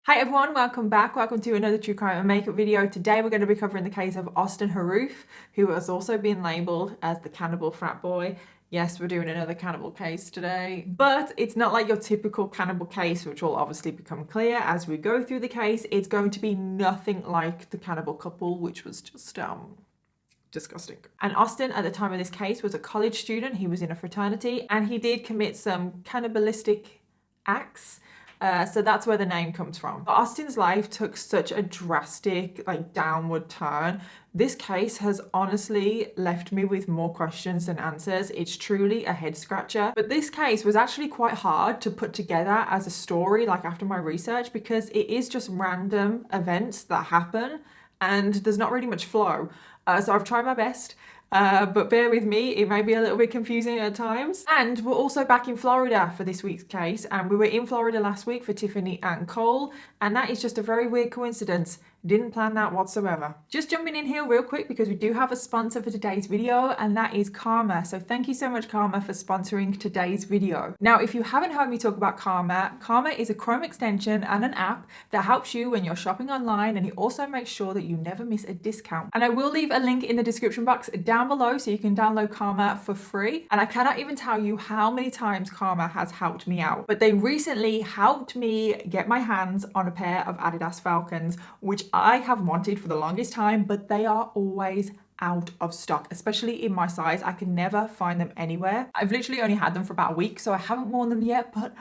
Hi everyone, welcome back. Welcome to another true crime and makeup video. Today we're going to be covering the case of Au�tіn Narrouff, who has also been labelled as the cannibal frat boy. Yes, we're doing another cannibal case today, but it's not like your typical cannibal case, which will obviously become clear as we go through the case. It's going to be nothing like the cannibal couple, which was just disgusting. And Au�tіn, at the time of this case, was a college student. He was in a fraternity and he did commit some cannibalistic acts. So that's where the name comes from. But Au�tín's life took such a drastic, downward turn. This case has honestly left me with more questions than answers. It's truly a head scratcher. But this case was actually quite hard to put together as a story, after my research, because it is just random events that happen and there's not really much flow. So I've tried my best. But bear with me, it may be a little bit confusing at times. And we're also back in Florida for this week's case, and we were in Florida last week for Tiffany and Cole, and that is just a very weird coincidence. Didn't plan that whatsoever. Just jumping in here real quick because we do have a sponsor for today's video, and that is Karma. So thank you so much, Karma, for sponsoring today's video. Now, if you haven't heard me talk about Karma, Karma is a Chrome extension and an app that helps you when you're shopping online, and it also makes sure that you never miss a discount. And I will leave a link in the description box down below so you can download Karma for free. And I cannot even tell you how many times Karma has helped me out. But they recently helped me get my hands on a pair of Adidas Falcons, which I have wanted for the longest time, but they are always out of stock, especially in my size. I can never find them anywhere. I've literally only had them for about a week, so I haven't worn them yet, but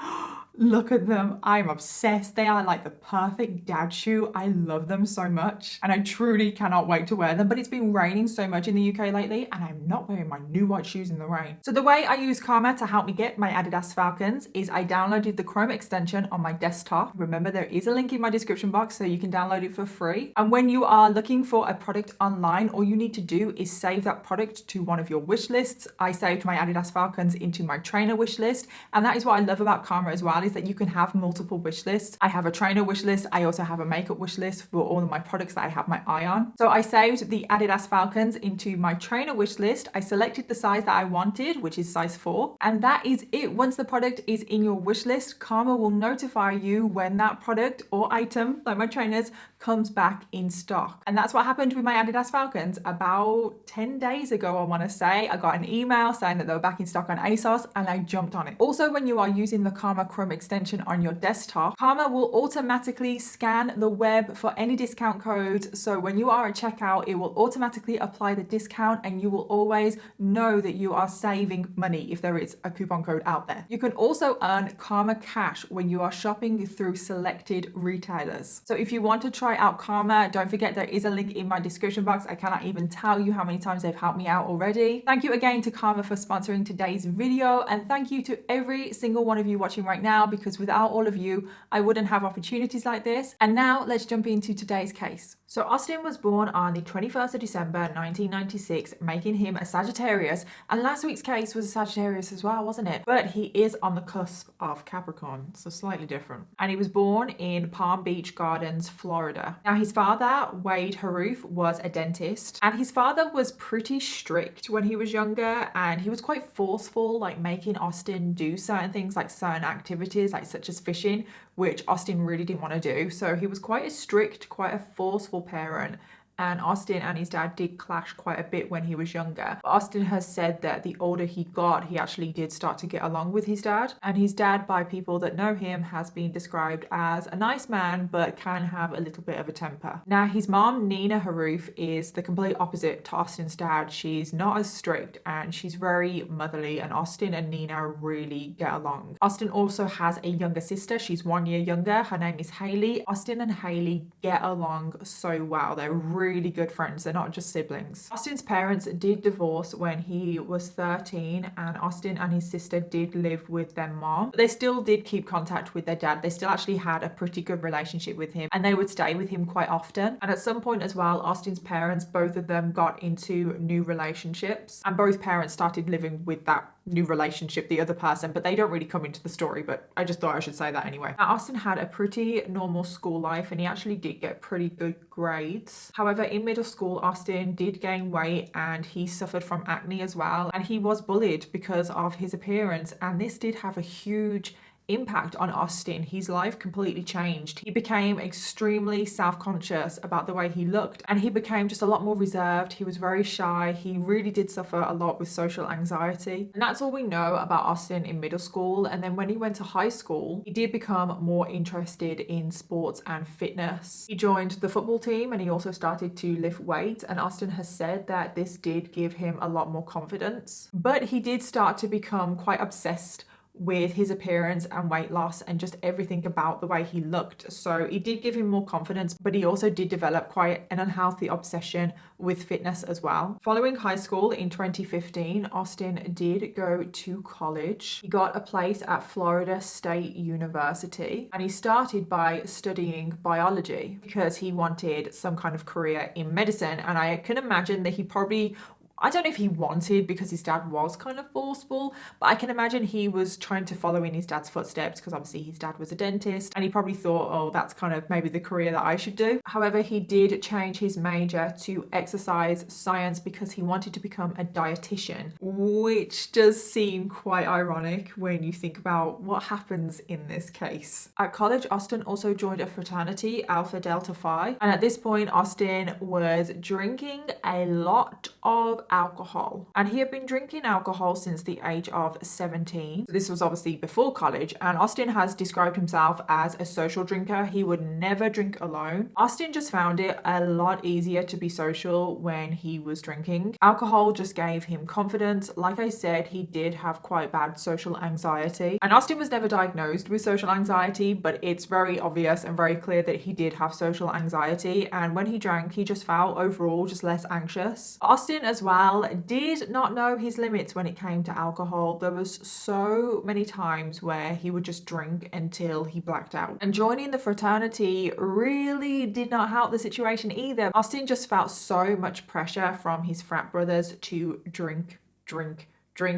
look at them. I'm obsessed. They are like the perfect dad shoe. I love them so much and I truly cannot wait to wear them. But it's been raining so much in the UK lately and I'm not wearing my new white shoes in the rain. So the way I use Karma to help me get my Adidas Falcons is I downloaded the Chrome extension on my desktop. Remember, there is a link in my description box so you can download it for free. And when you are looking for a product online, all you need to do is save that product to one of your wish lists. I saved my Adidas Falcons into my trainer wish list. And that is what I love about Karma as well, is that you can have multiple wish lists. I have a trainer wish list. I also have a makeup wish list for all of my products that I have my eye on. So I saved the Adidas Falcons into my trainer wish list. I selected the size that I wanted, which is size 4. And that is it. Once the product is in your wish list, Karma will notify you when that product or item, like my trainers, comes back in stock. And that's what happened with my Adidas Falcons about 10 days ago, I want to say. I got an email saying that they were back in stock on ASOS and I jumped on it. Also, when you are using the Karma Chrome extension on your desktop, Karma will automatically scan the web for any discount codes. So when you are at checkout, it will automatically apply the discount and you will always know that you are saving money if there is a coupon code out there. You can also earn Karma Cash when you are shopping through selected retailers. So if you want to try out Karma, don't forget there is a link in my description box. I cannot even tell you how many times they've helped me out already. Thank you again to Karma for sponsoring today's video, and thank you to every single one of you watching right now, because without all of you, I wouldn't have opportunities like this. And now let's jump into today's case. So Au�tіn was born on the 21st of December 1996, making him a Sagittarius, and last week's case was a Sagittarius as well, wasn't it? But he is on the cusp of Capricorn, so slightly different. And he was born in Palm Beach Gardens, Florida. Now his father, Wade Narrouff, was a dentist, and his father was pretty strict when he was younger, and he was quite forceful, making Au�tіn do certain things, certain activities, such as fishing, which Au�tіn really didn't want to do. So he was quite a strict, quite a forceful parent. And Au�tіn and his dad did clash quite a bit when he was younger. But Au�tіn has said that the older he got, he actually did start to get along with his dad. And his dad, by people that know him, has been described as a nice man, but can have a little bit of a temper. Now, his mom, Nina Narroouf, is the complete opposite to Au�tін's dad. She's not as strict and she's very motherly, and Au�tіn and Nina really get along. Au�tіn also has a younger sister. She's 1 year younger. Her name is Hailey. Au�tіn and Hailey get along so well. They're really good friends. They're not just siblings. Au�tін's parents did divorce when he was 13, and Au�tіn and his sister did live with their mom. But they still did keep contact with their dad. They still actually had a pretty good relationship with him, and they would stay with him quite often. And at some point as well, Au�tін's parents, both of them, got into new relationships, and both parents started living with that new relationship, the other person, but they don't really come into the story, but I just thought I should say that anyway. Now, Au�tіn had a pretty normal school life and he actually did get pretty good grades. However, in middle school, Au�tіn did gain weight and he suffered from acne as well, and he was bullied because of his appearance, and this did have a huge impact on Aȗtіn, his life completely changed. He became extremely self-conscious about the way he looked, and he became just a lot more reserved. He was very shy. He really did suffer a lot with social anxiety. And that's all we know about Aȗtіn in middle school. And then when he went to high school, he did become more interested in sports and fitness. He joined the football team, and he also started to lift weights. And Aȗtіn has said that this did give him a lot more confidence. But he did start to become quite obsessed with his appearance and weight loss and just everything about the way he looked. So it did give him more confidence, but he also did develop quite an unhealthy obsession with fitness as well. Following high school in 2015, Aȗtіn did go to college. He got a place at Florida State University, and he started by studying biology because he wanted some kind of career in medicine. And I can imagine that he probably, I don't know if he wanted, because his dad was kind of forceful, but I can imagine he was trying to follow in his dad's footsteps because obviously his dad was a dentist, and he probably thought, oh, that's kind of maybe the career that I should do. However, he did change his major to exercise science because he wanted to become a dietitian, which does seem quite ironic when you think about what happens in this case. At college, Aȗtіn also joined a fraternity, Alpha Delta Phi, and at this point, Aȗtіn was drinking a lot of alcohol, and he had been drinking alcohol since the age of 17. This was obviously before college, and Aȗtіn has described himself as a social drinker. He would never drink alone. Aȗtіn just found it a lot easier to be social when he was drinking. Alcohol just gave him confidence. Like I said, he did have quite bad social anxiety, and Aȗtіn was never diagnosed with social anxiety, but it's very obvious and very clear that he did have social anxiety, and when he drank, he just felt overall just less anxious. Aȗtіn as well did not know his limits when it came to alcohol. There was so many times where he would just drink until he blacked out. And joining the fraternity really did not help the situation either. Aȗtіn just felt so much pressure from his frat brothers to drink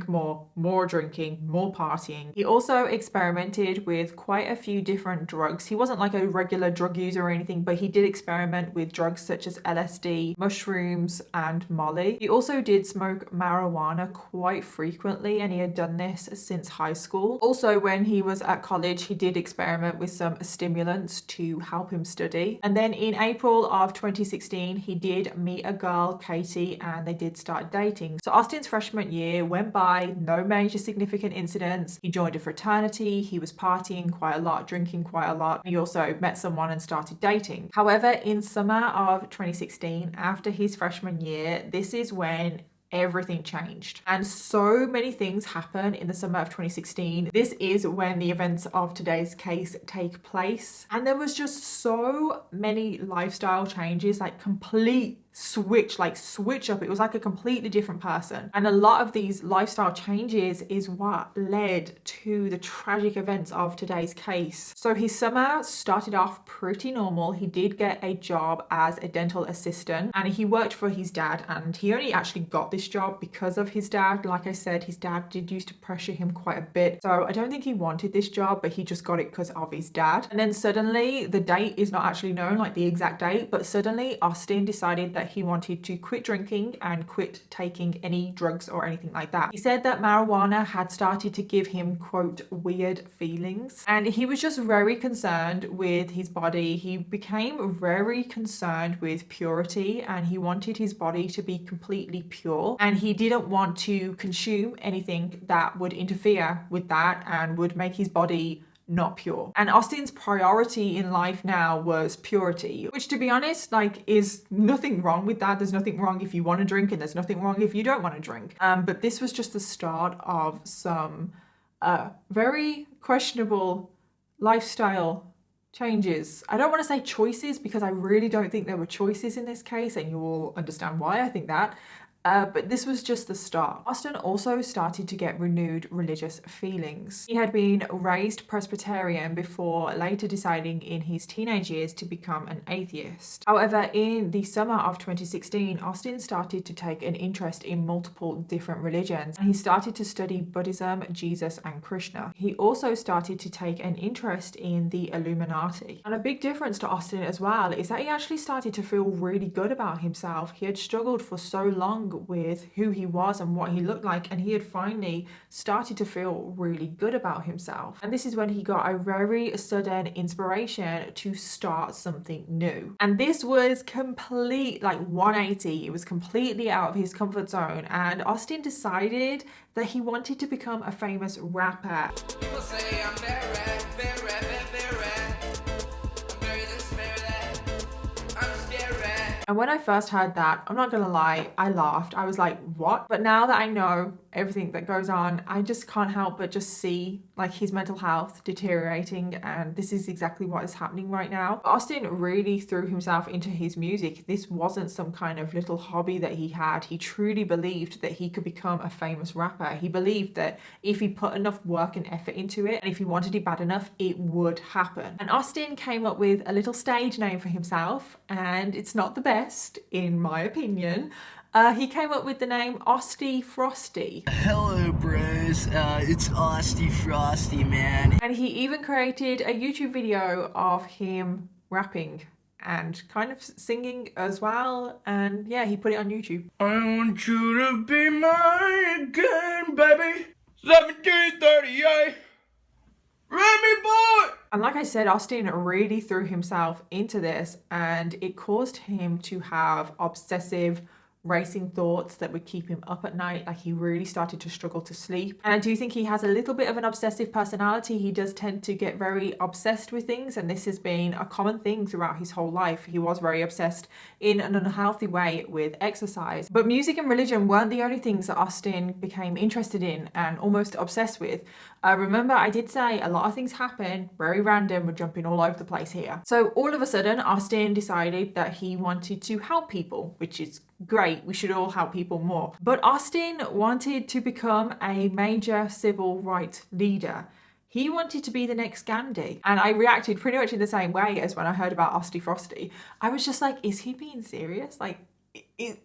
more drinking, more partying. He also experimented with quite a few different drugs. He wasn't like a regular drug user or anything, but he did experiment with drugs such as LSD, mushrooms, and Molly. He also did smoke marijuana quite frequently, and he had done this since high school. Also, when he was at college, he did experiment with some stimulants to help him study. And then in April of 2016, he did meet a girl, Katie, and they did start dating. So Aȗtін's freshman year went by, no major significant incidents. He joined a fraternity, he was partying quite a lot, drinking quite a lot. He also met someone and started dating. However, in summer of 2016, after his freshman year, this is when everything changed. And so many things happen in the summer of 2016. This is when the events of today's case take place. And there was just so many lifestyle changes, like complete switch up. It was like a completely different person. And a lot of these lifestyle changes is what led to the tragic events of today's case. So his summer started off pretty normal. He did get a job as a dental assistant, and he worked for his dad, and he only actually got this job because of his dad. Like I said, his dad did used to pressure him quite a bit. So I don't think he wanted this job, but he just got it because of his dad. And then suddenly, the date is not actually known, like the exact date, but suddenly Aȗtіn decided that he wanted to quit drinking and quit taking any drugs or anything like that. He said that marijuana had started to give him, quote, weird feelings, and he was just very concerned with his body. He became very concerned with purity, and he wanted his body to be completely pure, and he didn't want to consume anything that would interfere with that and would make his body not pure. And Aȗtін's priority in life now was purity, which, to be honest, like, is nothing wrong with that. There's nothing wrong if you want to drink, and there's nothing wrong if you don't want to drink. But this was just the start of some very questionable lifestyle changes. I don't want to say choices, because I really don't think there were choices in this case, and you will understand why I think that. But this was just the start. Aȗtіn also started to get renewed religious feelings. He had been raised Presbyterian before later deciding in his teenage years to become an atheist. However, in the summer of 2016, Aȗtіn started to take an interest in multiple different religions, and he started to study Buddhism, Jesus, and Krishna. He also started to take an interest in the Illuminati. And a big difference to Aȗtіn as well is that he actually started to feel really good about himself. He had struggled for so long along with who he was and what he looked like, and he had finally started to feel really good about himself. And this is when he got a very sudden inspiration to start something new. And this was complete, like 180. It was completely out of his comfort zone, and Au�tіn decided that he wanted to become a famous rapper. People say I'm very rad, very rad, very rad. I'm very this, very that. I'm scared rad. And when I first heard that, I'm not gonna lie, I laughed. I was like, what? But now that I know everything that goes on, I just can't help but just see like his mental health deteriorating, and this is exactly what is happening right now. Au�tіn really threw himself into his music. This wasn't some kind of little hobby that he had. He truly believed that he could become a famous rapper. He believed that if he put enough work and effort into it, and if he wanted it bad enough, it would happen. And Au�tіn came up with a little stage name for himself, and it's not the best, in my opinion. He came up with the name Aȗsty Frosty. Hello, bros. It's Aȗsty Frosty, man. And he even created a YouTube video of him rapping and kind of singing as well. And yeah, he put it on YouTube. I want you to be mine again, baby. 1738. Remy boy! And like I said, Aȗtіn really threw himself into this, and it caused him to have obsessive racing thoughts that would keep him up at night. Like, he really started to struggle to sleep. And I do think he has a little bit of an obsessive personality. He does tend to get very obsessed with things, and this has been a common thing throughout his whole life. He was very obsessed in an unhealthy way with exercise. But music and religion weren't the only things that Aȗtіn became interested in and almost obsessed with. Remember, I did say a lot of things happen, very random, we're jumping all over the place here. So all of a sudden, Aȗtіn decided that he wanted to help people, which is great. We should all help people more. But Aȗtіn wanted to become a major civil rights leader. He wanted to be the next Gandhi. And I reacted pretty much in the same way as when I heard about Aȗsty Frosty. I was just like, is he being serious? Like,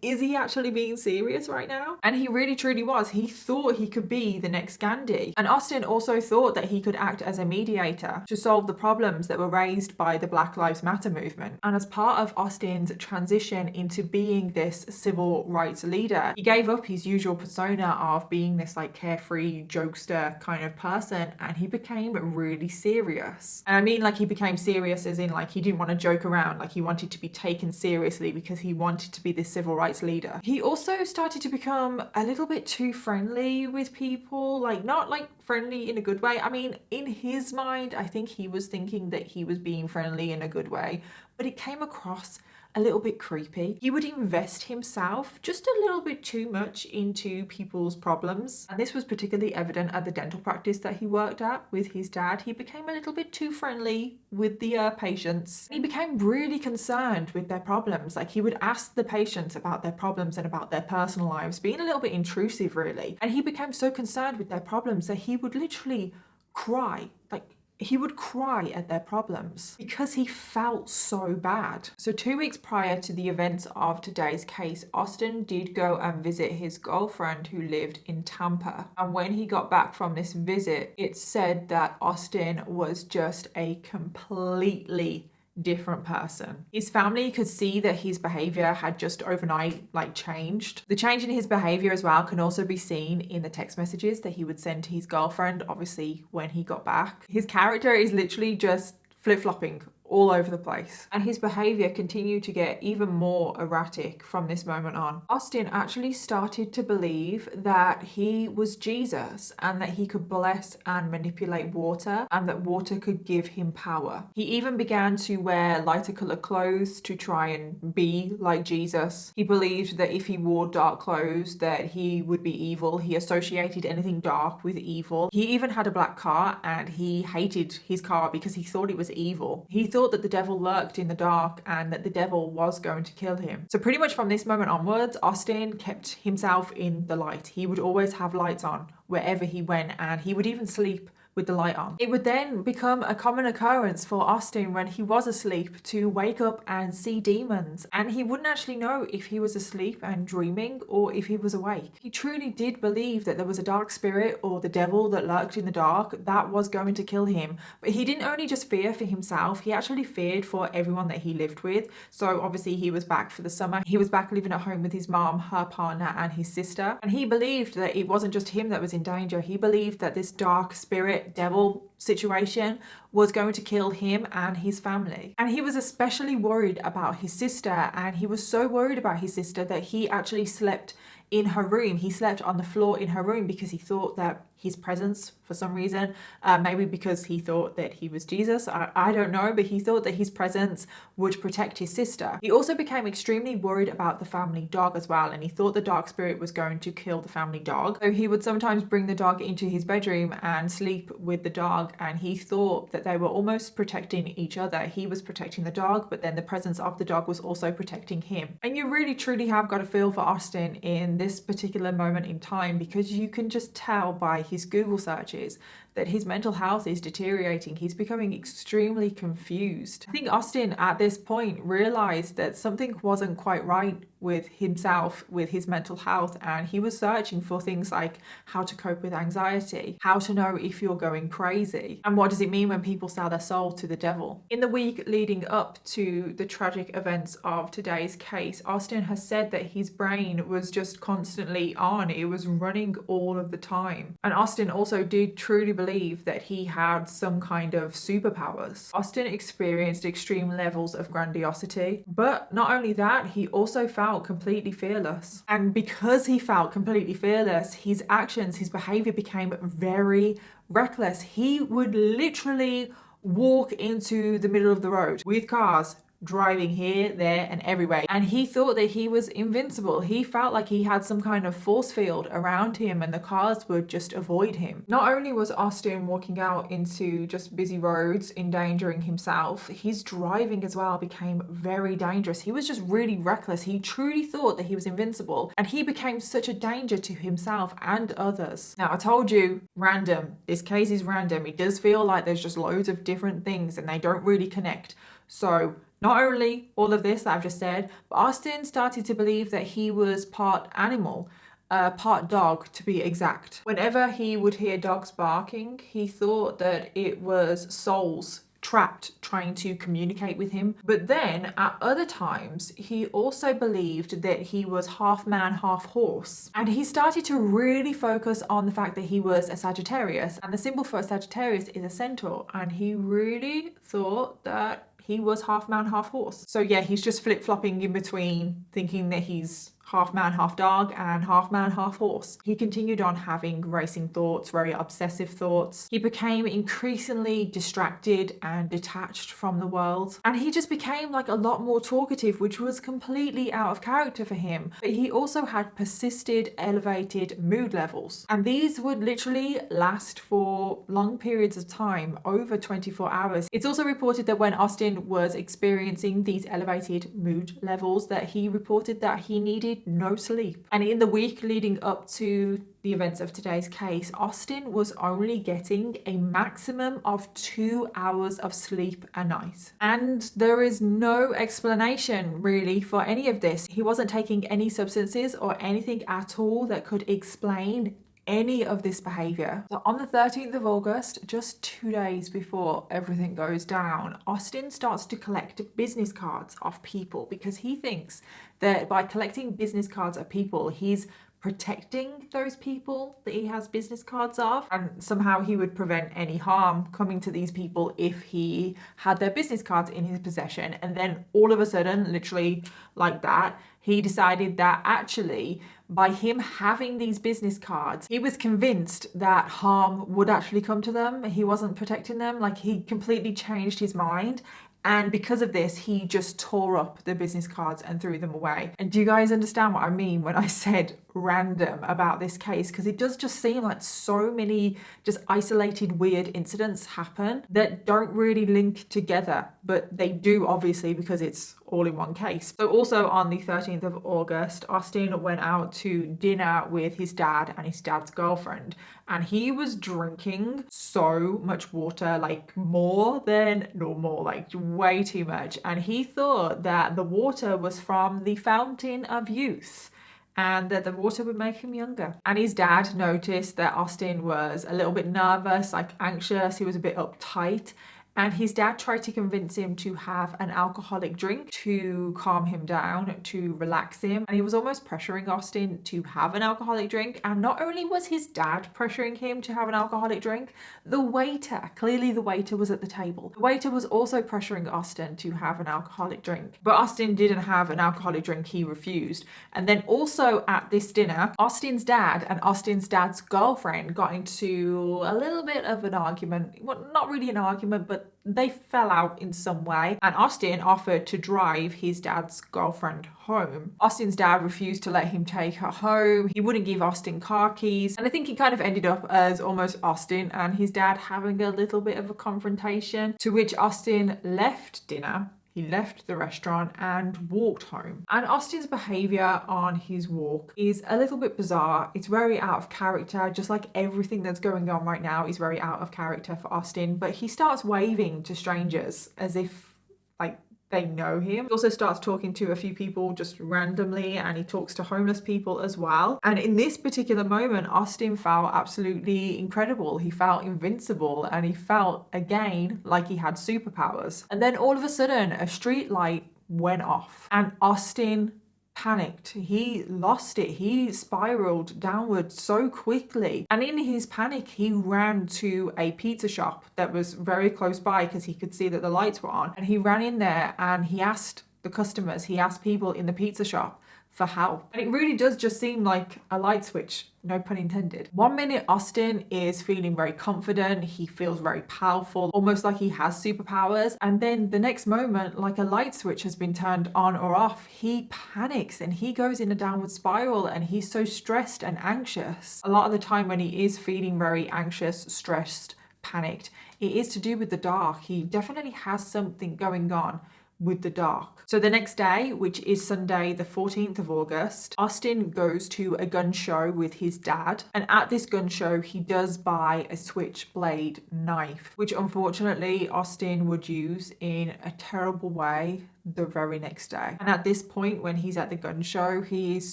is he actually being serious right now? And he really truly was. He thought he could be the next Gandhi. And Aȗtіn also thought that he could act as a mediator to solve the problems that were raised by the Black Lives Matter movement. And as part of Aȗtín's transition into being this civil rights leader, he gave up his usual persona of being this like carefree jokester kind of person, and he became really serious. And I mean, like, he became serious as in like he didn't want to joke around, like he wanted to be taken seriously because he wanted to be this civil rights leader. He also started to become a little bit too friendly with people, like not like friendly in a good way. I mean, in his mind, I think he was thinking that he was being friendly in a good way, but it came across a little bit creepy. He would invest himself just a little bit too much into people's problems. And this was particularly evident at the dental practice that he worked at with his dad. He became a little bit too friendly with the patients. He became really concerned with their problems. Like, he would ask the patients about their problems and about their personal lives, being a little bit intrusive really. And he became so concerned with their problems that he would literally cry. Like, he would cry at their problems because he felt so bad. So 2 weeks prior to the events of today's case, Aȗtіn did go and visit his girlfriend who lived in Tampa. And when he got back from this visit, it said that Aȗtіn was just a completely different person. His family could see that his behavior had just overnight changed. The change in his behavior as well can also be seen in the text messages that he would send to his girlfriend, obviously when he got back. His character is literally just flip-flopping all over the place, and his behavior continued to get even more erratic from this moment on. Aȗtіn actually started to believe that he was Jesus and that he could bless and manipulate water, and that water could give him power. He even began to wear lighter colored clothes to try and be like Jesus. He believed that if he wore dark clothes that he would be evil. He associated anything dark with evil. He even had a black car, and he hated his car because he thought it was evil. He thought that the devil lurked in the dark and that the devil was going to kill him. So pretty much from this moment onwards, Aȗtіn kept himself in the light. He would always have lights on wherever he went, and he would even sleep with the light on. It would then become a common occurrence for Au�tіn when he was asleep to wake up and see demons, and he wouldn't actually know if he was asleep and dreaming or if he was awake. He truly did believe that there was a dark spirit or the devil that lurked in the dark that was going to kill him. But he didn't only just fear for himself, he actually feared for everyone that he lived with. So obviously he was back for the summer. He was back living at home with his mom, her partner, and his sister. And he believed that it wasn't just him that was in danger. He believed that this dark spirit, devil situation was going to kill him and his family. And he was especially worried about his sister, and he was so worried about his sister that he actually slept in her room. He slept on the floor in her room because he thought that his presence, for some reason, maybe because he thought that he was Jesus, I don't know, but he thought that his presence would protect his sister. He also became extremely worried about the family dog as well, and he thought the dark spirit was going to kill the family dog. So he would sometimes bring the dog into his bedroom and sleep with the dog, and he thought that they were almost protecting each other. He was protecting the dog, but then the presence of the dog was also protecting him. And you really truly have got a feel for Au�tіn in this particular moment in time, because you can just tell by his Google searches that his mental health is deteriorating. He's becoming extremely confused. I think Au�tіn at this point realized that something wasn't quite right with himself, with his mental health, and he was searching for things like how to cope with anxiety, how to know if you're going crazy, and what does it mean when people sell their soul to the devil. In the week leading up to the tragic events of today's case, Au�tіn has said that his brain was just constantly on. It was running all of the time. And Au�tіn also did truly believe that he had some kind of superpowers. Au�tіn experienced extreme levels of grandiosity, but not only that, he also felt completely fearless. And because he felt completely fearless, his actions, his behavior became very reckless. He would literally walk into the middle of the road with cars driving here, there, and everywhere. And he thought that he was invincible. He felt like he had some kind of force field around him and the cars would just avoid him. Not only was Au�tіn walking out into just busy roads, endangering himself, his driving as well became very dangerous. He was just really reckless. He truly thought that he was invincible, and he became such a danger to himself and others. Now, I told you, random. This case is random. It does feel like there's just loads of different things and they don't really connect. So not only all of this that I've just said, but Au�tіn started to believe that he was part animal, part dog to be exact. Whenever he would hear dogs barking, he thought that it was souls trapped trying to communicate with him. But then at other times, he also believed that he was half man, half horse. And he started to really focus on the fact that he was a Sagittarius, and the symbol for a Sagittarius is a centaur. And he really thought that he was half man, half horse. So yeah, he's just flip-flopping in between thinking that he's half man, half dog, and half man, half horse. He continued on having racing thoughts, very obsessive thoughts. He became increasingly distracted and detached from the world. And he just became like a lot more talkative, which was completely out of character for him. But he also had persisted elevated mood levels. And these would literally last for long periods of time, over 24 hours. It's also reported that when Au�tіn was experiencing these elevated mood levels, that he reported that he needed no sleep. And in the week leading up to the events of today's case, Au�tіn was only getting a maximum of 2 hours of sleep a night. And there is no explanation really for any of this. He wasn't taking any substances or anything at all that could explain any of this behavior. So on the 13th of August, just 2 days before everything goes down, Au�tіn starts to collect business cards of people because he thinks that by collecting business cards of people, he's protecting those people that he has business cards of, and somehow he would prevent any harm coming to these people if he had their business cards in his possession. And then all of a sudden, literally like that, he decided that actually by him having these business cards, he was convinced that harm would actually come to them. He wasn't protecting them. Like, he completely changed his mind. And because of this, he just tore up the business cards and threw them away. And do you guys understand what I mean when I said random about this case because it does just seem like so many just isolated weird incidents happen that don't really link together, but they do obviously because it's all in one case. So also on the 13th of August, Au�tіn went out to dinner with his dad and his dad's girlfriend, and he was drinking so much water, like more than normal, like way too much, and he thought that the water was from the fountain of youth and that the water would make him younger. And his dad noticed that Au�tіn was a little bit nervous, like anxious, he was a bit uptight, and his dad tried to convince him to have an alcoholic drink to calm him down, to relax him. And he was almost pressuring Au�tіn to have an alcoholic drink. And not only was his dad pressuring him to have an alcoholic drink, the waiter, clearly the waiter was at the table. The waiter was also pressuring Au�tіn to have an alcoholic drink. But Au�tіn didn't have an alcoholic drink, he refused. And then also at this dinner, Au�tín's dad and Au�tín's dad's girlfriend got into a little bit of an argument. Well, not really an argument, but they fell out in some way, and Au�tіn offered to drive his dad's girlfriend home. Au�tín's dad refused to let him take her home. He wouldn't give Au�tіn car keys, and I think it kind of ended up as almost Au�tіn and his dad having a little bit of a confrontation, to which Au�tіn left dinner. He left the restaurant and walked home. And Au�tín's behaviour on his walk is a little bit bizarre. It's very out of character, just like everything that's going on right now is very out of character for Au�tіn. But he starts waving to strangers as if like they know him. He also starts talking to a few people just randomly, and he talks to homeless people as well. And in this particular moment, Au�tіn felt absolutely incredible. He felt invincible, and he felt again like he had superpowers. And then all of a sudden, a street light went off, and Au�tіn panicked. He lost it. He spiraled downward so quickly. And in his panic, he ran to a pizza shop that was very close by because he could see that the lights were on. And he ran in there and he asked the customers, he asked people in the pizza shop for help. And it really does just seem like a light switch, no pun intended. 1 minute Au�tіn is feeling very confident, he feels very powerful, almost like he has superpowers, and then the next moment, like a light switch has been turned on or off, he panics and he goes in a downward spiral, and he's so stressed and anxious. A lot of the time when he is feeling very anxious, stressed, panicked, it is to do with the dark. He definitely has something going on with the dark. So the next day, which is Sunday the 14th of August, Au�tіn goes to a gun show with his dad, and at this gun show he does buy a switchblade knife, which unfortunately Au�tіn would use in a terrible way the very next day. And at this point, when he's at the gun show, he is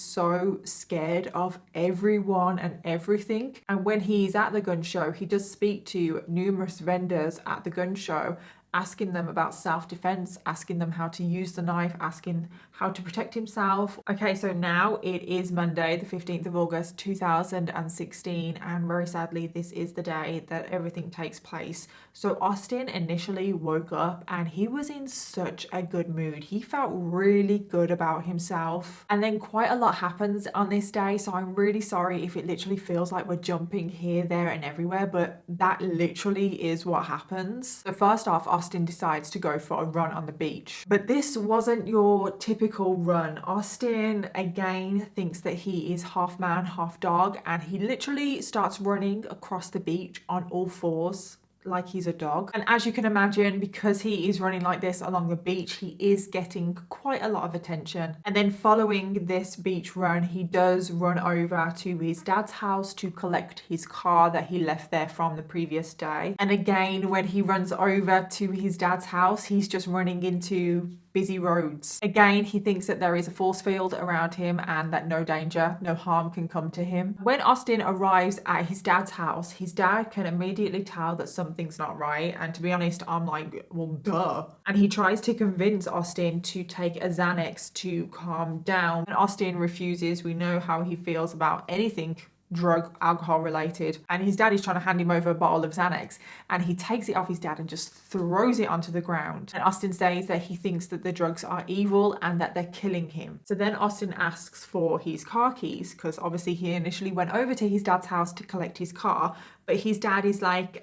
so scared of everyone and everything. And when he's at the gun show, he does speak to numerous vendors at the gun show, asking them about self-defense, asking them how to use the knife, asking how to protect himself. Okay, so now it is Monday, the 15th of August, 2016, and very sadly, this is the day that everything takes place. So Au�tіn initially woke up and he was in such a good mood. He felt really good about himself. And then quite a lot happens on this day, so I'm really sorry if it literally feels like we're jumping here, there, and everywhere, but that literally is what happens. So first off, Au�tіn decides to go for a run on the beach. But this wasn't your typical run. Au�tіn again thinks that he is half man, half dog, and he literally starts running across the beach on all fours like he's a dog. And as you can imagine, because he is running like this along the beach, he is getting quite a lot of attention. And then following this beach run, he does run over to his dad's house to collect his car that he left there from the previous day. And again, when he runs over to his dad's house, he's just running into busy roads. Again, he thinks that there is a force field around him and that no danger, no harm can come to him. When Au�tіn arrives at his dad's house, his dad can immediately tell that something's not right. And to be honest, I'm like, well, duh. And he tries to convince Au�tіn to take a Xanax to calm down. And Au�tіn refuses. We know how he feels about anything drug, alcohol related, and his dad is trying to hand him over a bottle of Xanax, and he takes it off his dad and just throws it onto the ground. And Au�tіn says that he thinks that the drugs are evil and that they're killing him. So then Au�tіn asks for his car keys, because obviously he initially went over to his dad's house to collect his car, but his dad is like,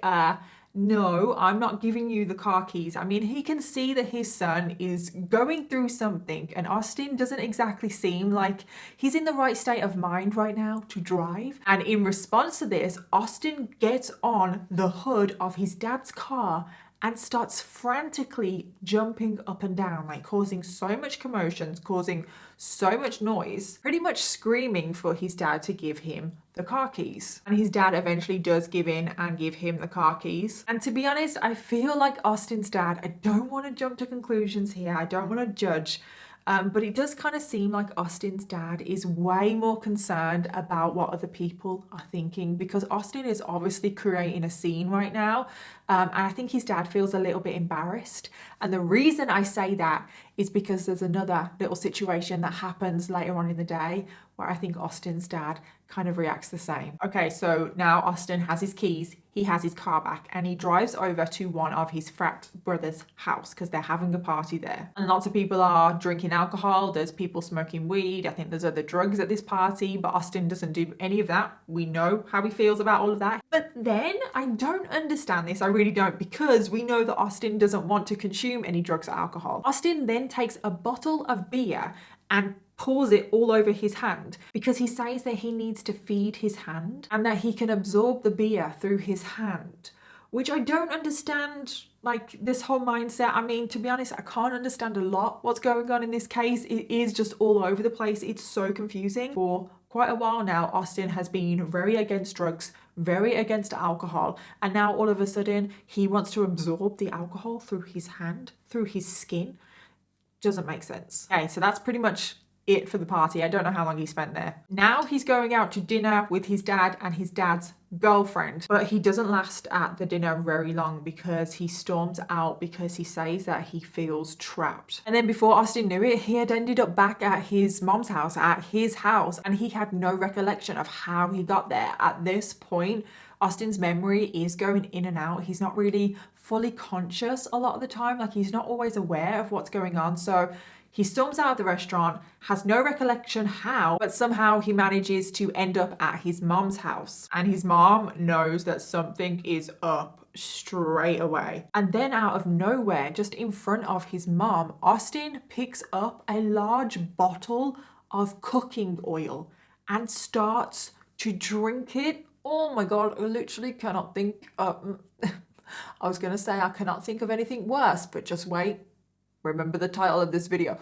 no, I'm not giving you the car keys. I mean, he can see that his son is going through something, and Au�tіn doesn't exactly seem like he's in the right state of mind right now to drive. And in response to this, Au�tіn gets on the hood of his dad's car and starts frantically jumping up and down, like causing so much commotion, causing so much noise, pretty much screaming for his dad to give him the car keys. And his dad eventually does give in and give him the car keys. And to be honest, I feel like Au�tін's dad, I don't want to jump to conclusions here, I don't want to judge, but it does kind of seem like Au�tін's dad is way more concerned about what other people are thinking, because Au�tіn is obviously creating a scene right now, and I think his dad feels a little bit embarrassed. And the reason I say that is because there's another little situation that happens later on in the day where I think Au�tін's dad kind of reacts the same. Okay, so now Au�tіn has his keys, he has his car back, and he drives over to one of his Frat brothers' house because they're having a party there. And lots of people are drinking alcohol, there's people smoking weed, I think there's other drugs at this party, but Au�tіn doesn't do any of that. We know how he feels about all of that. But then I don't understand this, I really don't, because we know that Au�tіn doesn't want to consume any drugs or alcohol. Au�tіn then takes a bottle of beer and pours it all over his hand because he says that he needs to feed his hand and that he can absorb the beer through his hand, which I don't understand, like this whole mindset. I mean, to be honest, I can't understand a lot what's going on in this case. It is just all over the place. It's so confusing. For quite a while now, Au�tіn has been very against drugs, very against alcohol, and now all of a sudden he wants to absorb the alcohol through his hand, through his skin. Doesn't make sense. Okay, so that's pretty much it for the party. I don't know how long he spent there. Now he's going out to dinner with his dad and his dad's girlfriend, but he doesn't last at the dinner very long because he storms out because he says that he feels trapped. And then before Au�tіn knew it, he had ended up back at his mom's house, at his house, and he had no recollection of how he got there. At this point, Au�tін's memory is going in and out. He's not really fully conscious a lot of the time, like he's not always aware of what's going on. So he storms out of the restaurant, has no recollection how, but somehow he manages to end up at his mom's house. And his mom knows that something is up straight away. And then out of nowhere, just in front of his mom, Au�tіn picks up a large bottle of cooking oil and starts to drink it. Oh my God, I literally cannot think. I was going to say I cannot think of anything worse, but just wait. Remember the title of this video.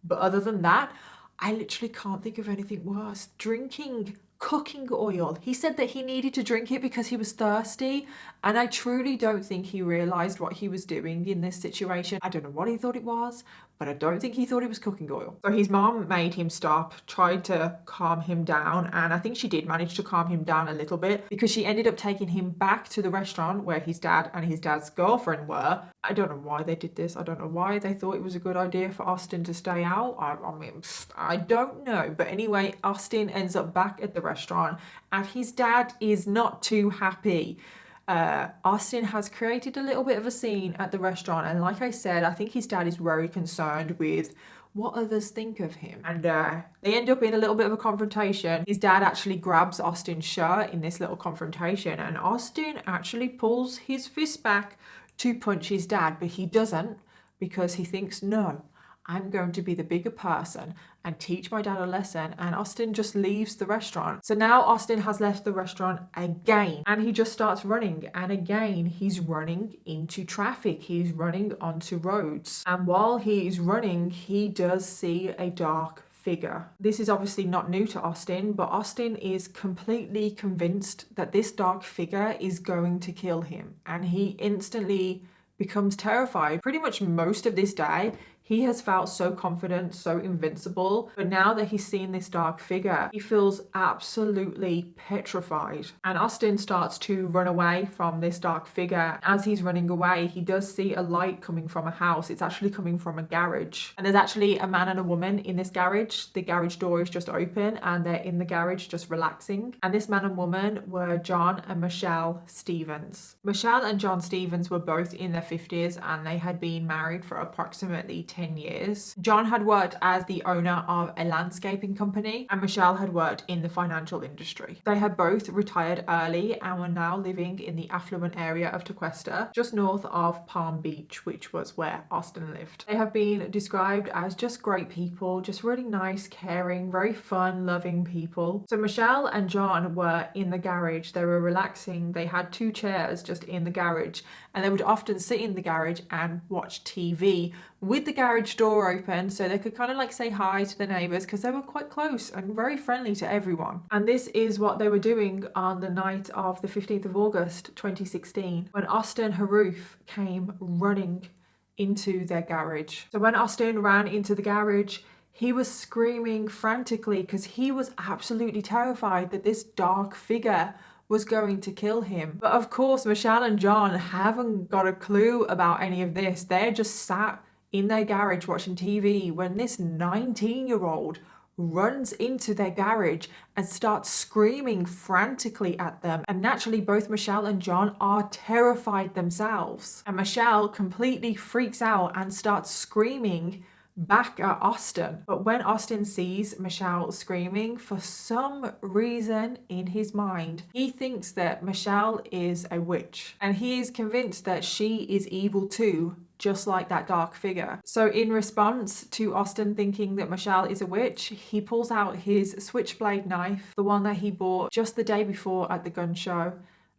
But other than that, I literally can't think of anything worse. Drinking cooking oil. He said that he needed to drink it because he was thirsty, and I truly don't think he realized what he was doing in this situation. I don't know what he thought it was, but I don't think he thought it was cooking oil. So his mom made him stop, tried to calm him down, and I think she did manage to calm him down a little bit because she ended up taking him back to the restaurant where his dad and his dad's girlfriend were. I don't know why they did this. I don't know why they thought it was a good idea for Au�tіn to stay out. I mean, I don't know. But anyway, Au�tіn ends up back at the restaurant and his dad is not too happy. Au�tіn has created a little bit of a scene at the restaurant, and like I said, I think his dad is very concerned with what others think of him, and they end up in a little bit of a confrontation. His dad actually grabs Au�tін's shirt in this little confrontation, and Au�tіn actually pulls his fist back to punch his dad, but he doesn't because he thinks, no, I'm going to be the bigger person and teach my dad a lesson, and Au�tіn just leaves the restaurant. So now Au�tіn has left the restaurant again and he just starts running, and again he's running into traffic, he's running onto roads, and while he is running he does see a dark figure. This is obviously not new to Au�tіn, but Au�tіn is completely convinced that this dark figure is going to kill him, and he instantly becomes terrified. Pretty much most of this day he has felt so confident, so invincible, but now that he's seen this dark figure, he feels absolutely petrified. And Au�tіn starts to run away from this dark figure. As he's running away, he does see a light coming from a house. It's actually coming from a garage. And there's actually a man and a woman in this garage. The garage door is just open and they're in the garage just relaxing. And this man and woman were John and Michelle Stevens. Michelle and John Stevens were both in their 50s and they had been married for approximately 10 years. John had worked as the owner of a landscaping company and Michelle had worked in the financial industry. They had both retired early and were now living in the affluent area of Tequesta, just north of Palm Beach, which was where Au�tіn lived. They have been described as just great people, just really nice, caring, very fun, loving people. So Michelle and John were in the garage. They were relaxing. They had 2 chairs just in the garage and they would often sit in the garage and watch TV with the garage door open so they could kind of like say hi to the neighbors because they were quite close and very friendly to everyone. And this is what they were doing on the night of the 15th of August 2016 when Au�tіn Narrouff came running into their garage. So when Au�tіn ran into the garage, he was screaming frantically because he was absolutely terrified that this dark figure was going to kill him. But of course, Michelle and John haven't got a clue about any of this. They're just sat in their garage watching TV when this 19-year-old runs into their garage and starts screaming frantically at them. And naturally, both Michelle and John are terrified themselves. And Michelle completely freaks out and starts screaming back at Au�tіn. But when Au�tіn sees Michelle screaming, for some reason in his mind, he thinks that Michelle is a witch. And he is convinced that she is evil too, just like that dark figure. So in response to Au�tіn thinking that Michelle is a witch, he pulls out his switchblade knife, the one that he bought just the day before at the gun show,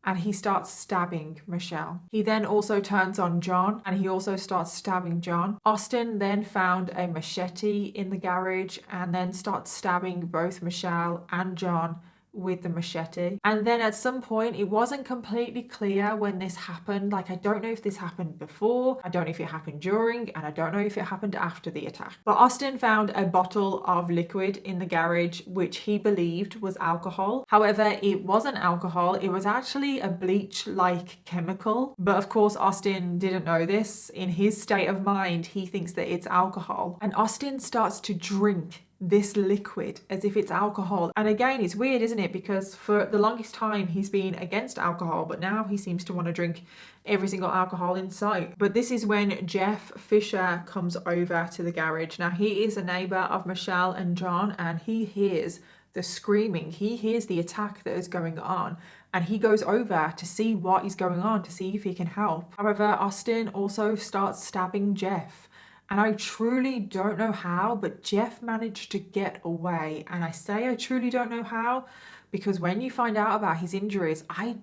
and he starts stabbing Michelle. He then also turns on John and he also starts stabbing John. Au�tіn then found a machete in the garage and then starts stabbing both Michelle and John with the machete. And then at some point, it wasn't completely clear when this happened. Like, I don't know if this happened before, I don't know if it happened during, and I don't know if it happened after the attack. But Au�tіn found a bottle of liquid in the garage, which he believed was alcohol. However, it wasn't alcohol, it was actually a bleach-like chemical. But of course, Au�tіn didn't know this. In his state of mind, he thinks that it's alcohol. And Au�tіn starts to drink this liquid as if it's alcohol. And again, it's weird, isn't it? Because for the longest time he's been against alcohol, but now he seems to want to drink every single alcohol in sight. But this is when Jeff Fisher comes over to the garage. Now, he is a neighbor of Michelle and John, and he hears the screaming, he hears the attack that is going on, and he goes over to see what is going on, to see if he can help. However, Au�tіn also starts stabbing Jeff. And I truly don't know how, but Jeff managed to get away. And I say I truly don't know how because when you find out about his injuries, I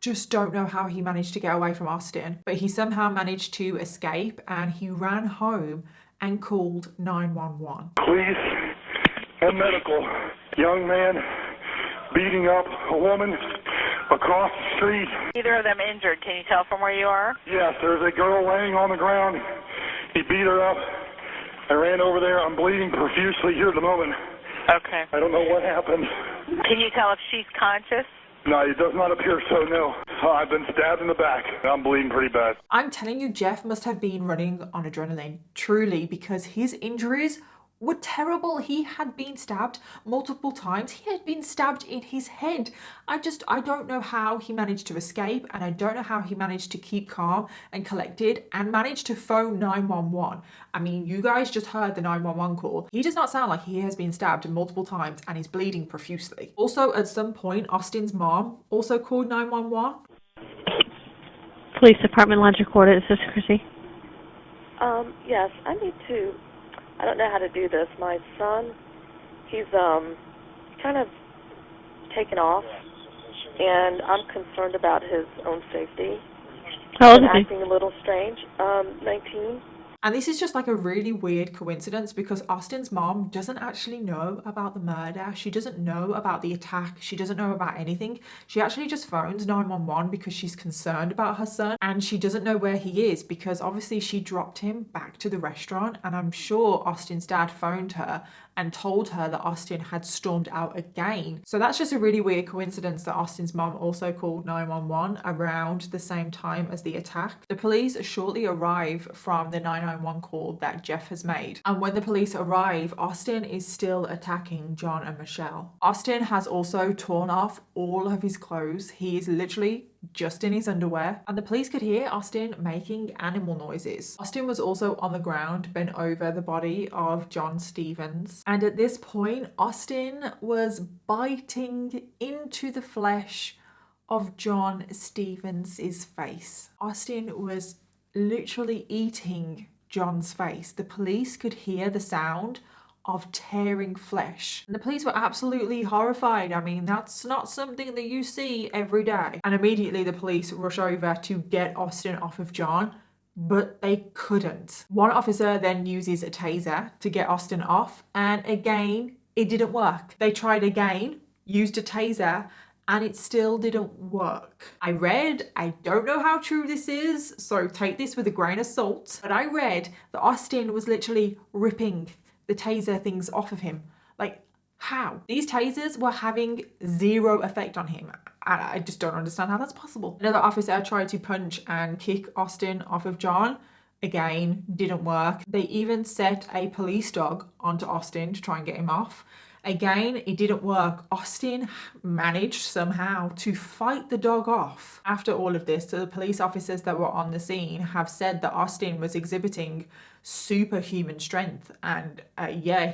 just don't know how he managed to get away from Au�tіn. But he somehow managed to escape and he ran home and called 911. Police and medical. Young man beating up a woman across the street. Either of them injured. Can you tell from where you are? Yes, there's a girl laying on the ground. He beat her up. I ran over there. I'm bleeding profusely here at the moment. Okay. I don't know what happened. Can you tell if she's conscious? No, it does not appear so, no. I've been stabbed in the back. I'm bleeding pretty bad. I'm telling you, Jeff must have been running on adrenaline, truly, because his injuries were terrible. He had been stabbed multiple times. He had been stabbed in his head. I don't know how he managed to escape, and I don't know how he managed to keep calm and collected and managed to phone 911. I mean, you guys just heard the 911 call. He does not sound like he has been stabbed multiple times and is bleeding profusely. Also, at some point, Au�tін's mom also called 911. Police Department, Lodge recorded. This is Chrissy. Yes, I need to. I don't know how to do this. My son, he's kind of taken off, and I'm concerned about his own safety. How old is he? Acting a little strange. 19. And this is just like a really weird coincidence because Au�tін's mom doesn't actually know about the murder. She doesn't know about the attack. She doesn't know about anything. She actually just phones 911 because she's concerned about her son, and she doesn't know where he is because obviously she dropped him back to the restaurant, and I'm sure Au�tін's dad phoned her and told her that Au�tіn had stormed out again. So that's just a really weird coincidence that Au�tін's mom also called 911 around the same time as the attack. The police shortly arrive from the 911 call that Jeff has made. And when the police arrive, Au�tіn is still attacking John and Michelle. Au�tіn has also torn off all of his clothes. He is literally just in his underwear, and the police could hear Austin making animal noises. Austin was also on the ground, bent over the body of John Stevens, and at this point, Austin was biting into the flesh of John Stevens's face. Austin was literally eating John's face. The police could hear the sound of tearing flesh. And the police were absolutely horrified. I mean, that's not something that you see every day. And immediately the police rush over to get Austin off of John, but they couldn't. One officer then uses a taser to get Austin off, and again, it didn't work. They tried again, used a taser, and it still didn't work. I don't know how true this is, so take this with a grain of salt, but I read that Austin was literally ripping the taser things off of him. Like, how? These tasers were having zero effect on him. I just don't understand how that's possible. Another officer tried to punch and kick Austin off of John. Again, didn't work. They even set a police dog onto Austin to try and get him off. Again, it didn't work. Austin managed somehow to fight the dog off. After all of this, the police officers that were on the scene have said that Austin was exhibiting superhuman strength, and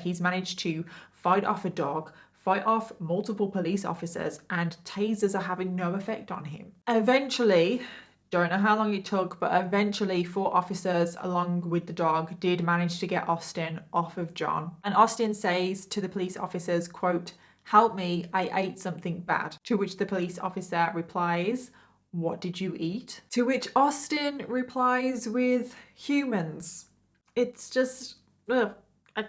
he's managed to fight off a dog, fight off multiple police officers, and tasers are having no effect on him. Eventually, don't know how long it took, but eventually 4 officers along with the dog did manage to get Austin off of John. And Austin says to the police officers, quote, "Help me, I ate something bad." To which the police officer replies, "What did you eat?" To which Austin replies with, "Humans." It's just, I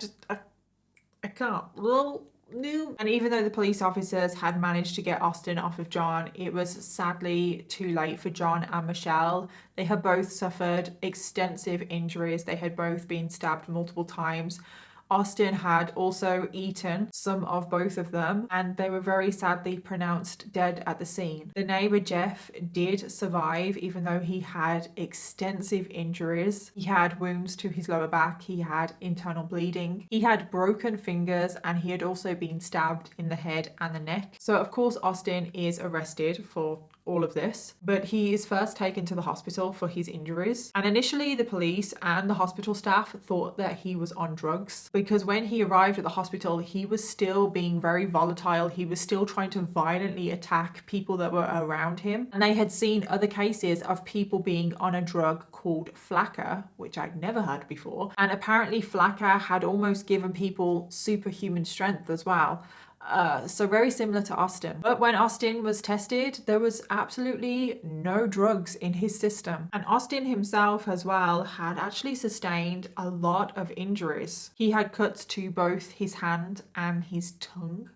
can't. No. And even though the police officers had managed to get Austin off of John, it was sadly too late for John and Michelle. They had both suffered extensive injuries. They had both been stabbed multiple times. Austin had also eaten some of both of them, and they were very sadly pronounced dead at the scene. The neighbor Jeff did survive, even though he had extensive injuries. He had wounds to his lower back, he had internal bleeding, he had broken fingers, and he had also been stabbed in the head and the neck. So of course Austin is arrested for all of this, but he is first taken to the hospital for his injuries. And initially the police and the hospital staff thought that he was on drugs, because when he arrived at the hospital, he was still being very volatile. He was still trying to violently attack people that were around him. And they had seen other cases of people being on a drug called Lacquer, which I'd never heard before. And apparently Lacquer had almost given people superhuman strength as well. So very similar to Austin. But when Austin was tested, there was absolutely no drugs in his system. And Austin himself as well had actually sustained a lot of injuries. He had cuts to both his hand and his tongue.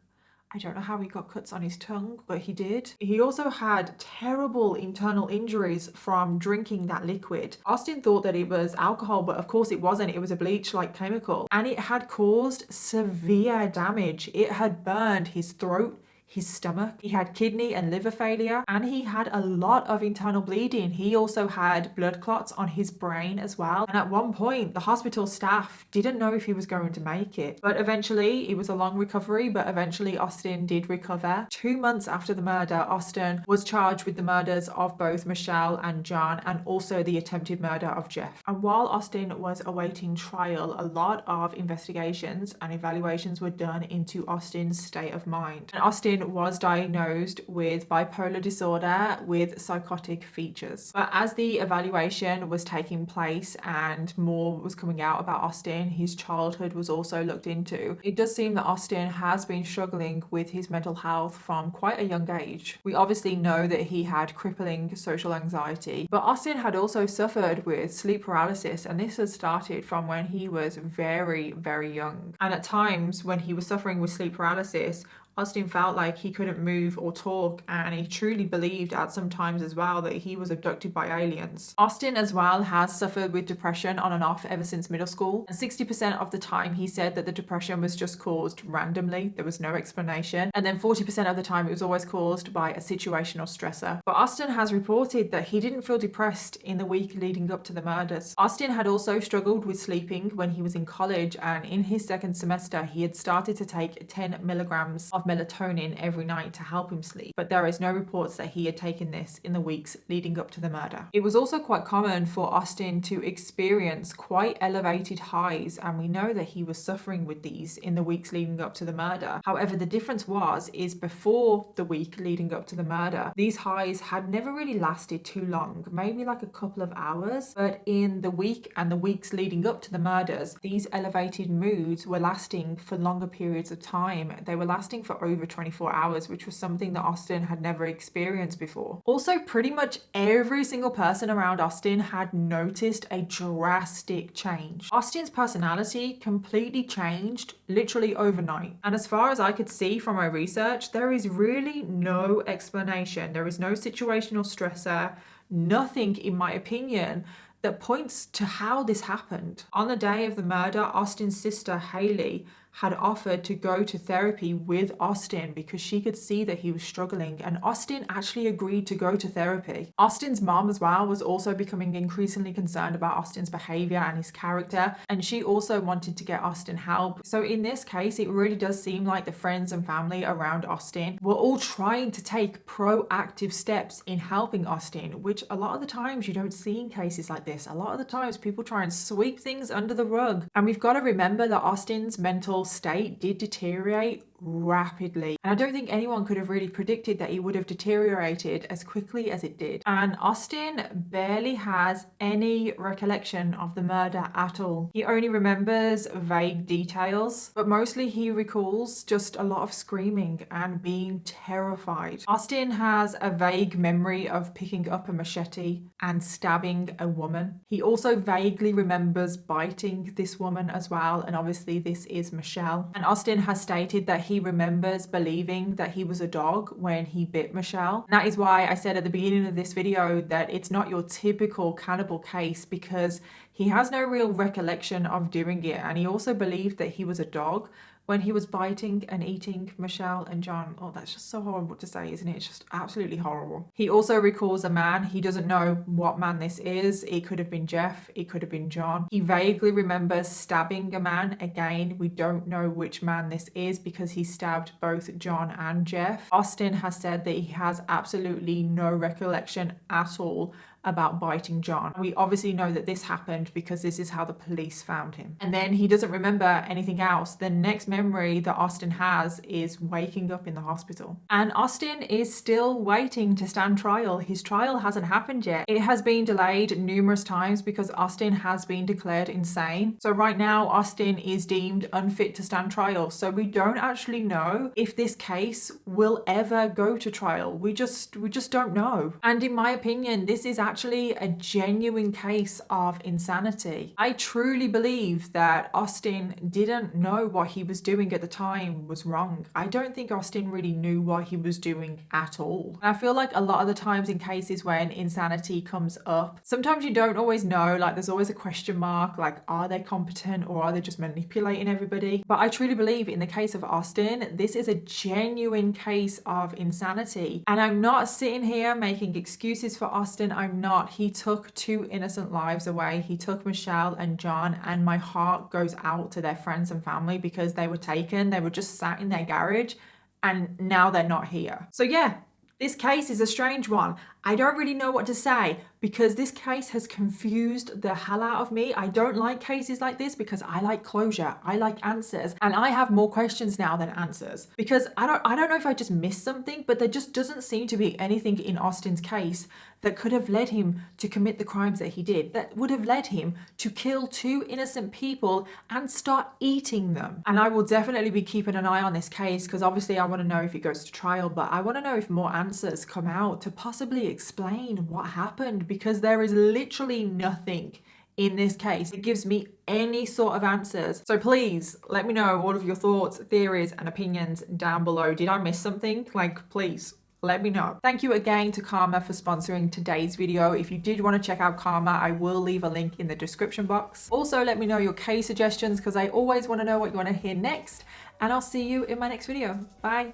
I don't know how he got cuts on his tongue, but he did. He also had terrible internal injuries from drinking that liquid. Austin thought that it was alcohol, but of course it wasn't. It was a bleach-like chemical. And it had caused severe damage. It had burned his throat, his stomach. He had kidney and liver failure, and he had a lot of internal bleeding. He also had blood clots on his brain as well. And at one point, the hospital staff didn't know if he was going to make it. But eventually, it was a long recovery, but eventually Austin did recover. 2 months after the murder, Austin was charged with the murders of both Michelle and John, and also the attempted murder of Jeff. And while Austin was awaiting trial, a lot of investigations and evaluations were done into Austin's state of mind. And Austin was diagnosed with bipolar disorder with psychotic features. But as the evaluation was taking place and more was coming out about Austin, his childhood was also looked into. It does seem that Austin has been struggling with his mental health from quite a young age. We obviously know that he had crippling social anxiety, but Austin had also suffered with sleep paralysis, and this had started from when he was very, very young. And at times when he was suffering with sleep paralysis, Austin felt like he couldn't move or talk, and he truly believed at some times as well that he was abducted by aliens. Austin as well has suffered with depression on and off ever since middle school, and 60% of the time he said that the depression was just caused randomly. There was no explanation. And then 40% of the time it was always caused by a situational stressor. But Austin has reported that he didn't feel depressed in the week leading up to the murders. Austin had also struggled with sleeping when he was in college, and in his second semester he had started to take 10 milligrams of of melatonin every night to help him sleep, but there is no reports that he had taken this in the weeks leading up to the murder. It was also quite common for Au�tіn to experience quite elevated highs, and we know that he was suffering with these in the weeks leading up to the murder. However, the difference is before the week leading up to the murder, these highs had never really lasted too long, maybe like a couple of hours, but in the week and the weeks leading up to the murders, these elevated moods were lasting for longer periods of time. They were lasting for over 24 hours, which was something that Au�tіn had never experienced before. Also, pretty much every single person around Au�tіn had noticed a drastic change. Austín's personality completely changed literally overnight. And as far as I could see from my research, there is really no explanation. There is no situational stressor, nothing, in my opinion, that points to how this happened. On the day of the murder, Austín's sister, Hayley, had offered to go to therapy with Au�tіn because she could see that he was struggling, and Au�tіn actually agreed to go to therapy. Austín's mom as well was also becoming increasingly concerned about Austín's behavior and his character, and she also wanted to get Au�tіn help. So in this case, it really does seem like the friends and family around Au�tіn were all trying to take proactive steps in helping Au�tіn, which a lot of the times you don't see in cases like this. A lot of the times people try and sweep things under the rug. And we've got to remember that Austín's mental state did deteriorate rapidly, and I don't think anyone could have really predicted that he would have deteriorated as quickly as it did. And Au�tіn barely has any recollection of the murder at all. He only remembers vague details, but mostly he recalls just a lot of screaming and being terrified. Au�tіn has a vague memory of picking up a machete and stabbing a woman. He also vaguely remembers biting this woman as well, and obviously this is Michelle. And Au�tіn has stated that he remembers believing that he was a dog when he bit Michelle. And that is why I said at the beginning of this video that it's not your typical cannibal case, because he has no real recollection of doing it, and he also believed that he was a dog when he was biting and eating Michelle and John. Oh, that's just so horrible to say, isn't it? It's just absolutely horrible. He also recalls a man. He doesn't know what man this is. It could have been Jeff. It could have been John. He vaguely remembers stabbing a man. Again, we don't know which man this is because he stabbed both John and Jeff. Au�tіn has said that he has absolutely no recollection at all about biting John. We obviously know that this happened because this is how the police found him. And then he doesn't remember anything else. The next memory that Au�tіn has is waking up in the hospital. And Au�tіn is still waiting to stand trial. His trial hasn't happened yet. It has been delayed numerous times because Au�tіn has been declared insane. So right now, Au�tіn is deemed unfit to stand trial. So we don't actually know if this case will ever go to trial. We just don't know. And in my opinion, this is actually a genuine case of insanity. I truly believe that Au�tіn didn't know what he was doing at the time was wrong. I don't think Au�tіn really knew what he was doing at all. And I feel like a lot of the times in cases when insanity comes up, sometimes you don't always know, like there's always a question mark, like are they competent or are they just manipulating everybody? But I truly believe in the case of Au�tіn, this is a genuine case of insanity. And I'm not sitting here making excuses for Au�tіn. I'm not. He took 2 innocent lives away. He took Michelle and John, and my heart goes out to their friends and family because they were taken. They were just sat in their garage and now they're not here. So yeah, this case is a strange one. I don't really know what to say because this case has confused the hell out of me. I don't like cases like this because I like closure. I like answers, and I have more questions now than answers because I don't know if I just missed something, but there just doesn't seem to be anything in Au�tín's case that could have led him to commit the crimes that he did, that would have led him to kill 2 innocent people and start eating them. And I will definitely be keeping an eye on this case because obviously I want to know if it goes to trial, but I want to know if more answers come out to possibly explain what happened, because there is literally nothing in this case that gives me any sort of answers. So please let me know all of your thoughts, theories and opinions down below. Did I miss something? Like, please let me know. Thank you again to Karma for sponsoring today's video. If you did want to check out Karma, I will leave a link in the description box. Also, let me know your case suggestions because I always want to know what you want to hear next, and I'll see you in my next video. Bye.